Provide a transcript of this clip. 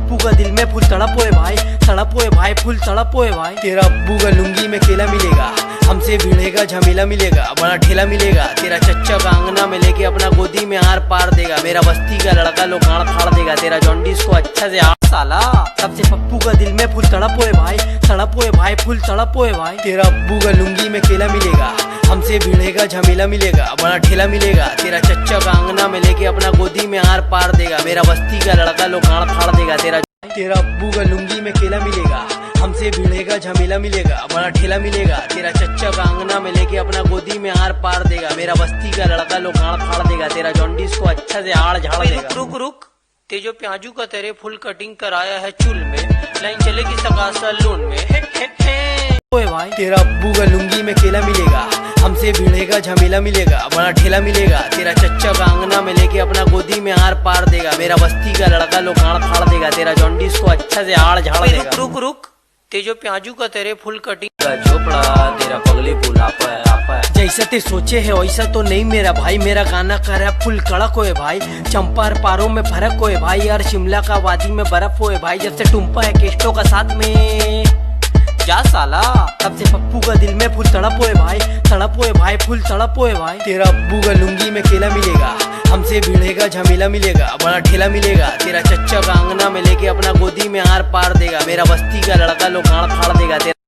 पप्पू का दिल में फुल तड़प होए भाई, तड़प होए भाई, फुल तड़प होए भाई। तेरा अब्बू का लुंगी में केला मिलेगा, हमसे भिड़ेगा झमेला मिलेगा, बड़ा ठेला मिलेगा। तेरा चच्चा का अंगना में लेके अपना गोदी में आर पार देगा, मेरा बस्ती का लड़का लोग गाड़ फाड़ देगा। तेरा जॉन्डिस को अच्छा से आड़ साला, तब से पप्पू का दिल में फुल तड़प होए भाई, तड़प होए भाई, फुल तड़प होए भाई। तेरा अब्बू का लुंगी में केला मिलेगा, हमसे भिड़ेगा झमेला मिलेगा, बड़ा ठेला मिलेगा। तेरा चच्चा का अंगना में लेके अपना गोदी में आर पार देगा, मेरा बस्ती का लड़का लोग गाड़ फाड़ देगा। तेरा अब्बू का लुंगी में केला मिलेगा, हमसे भिड़ेगा झमेला मिलेगा, बड़ा ठेला मिलेगा। तेरा चच्चा का अंगना में लेके अपना गोदी में आर पार देगा, मेरा बस्ती का लड़का लोग गाड़ फाड़ देगा। तेरा जॉन्डिस को अच्छा से आड़ झाड़ देगा। रुक रुक, ते जो प्याजू का तेरे फुल कटिंग कराया है चुल में, लाइन चलेगी सका सलून में। ओए भाई, तेरा अब्बू का लुंगी में केला मिलेगा, हमसे भिड़ेगा झमेला मिलेगा, बड़ा ठेला मिलेगा। तेरा चच्चा का अंगना में लेके अपना गोदी में आर पार देगा, मेरा बस्ती का लड़का लोग गाड़ फाड़ देगा। तेरा जॉन्डिस को अच्छा से आड़ झाड़ देगा। रुक रुक, ते जो प्याजू का तेरे फुल कटिंग का झोपड़ा, तेरा पगली फुल आपा जैसा ते सोचे है वैसा तो नहीं मेरा भाई। मेरा गाना कर रहा फुल कड़क होए भाई, चंपार पारों में फर्क होए भाई, यार शिमला का वादी में बर्फ होए भाई। जब से टुम्पा है केस्टो का साथ में जा साला, तब से पप्पू का दिल में फुल तड़प होए भाई, तड़प होए भाई, फुल तड़प होए भाई। तेरा अब्बू का लुंगी में केला मिलेगा, हमसे भिड़ेगा झमेला मिलेगा, बड़ा ठेला मिलेगा। तेरा चच्चा का अंगना में लेके अपना गोदी में आर पार देगा, मेरा बस्ती का लड़का लोग गाड़ फाड़ देगा।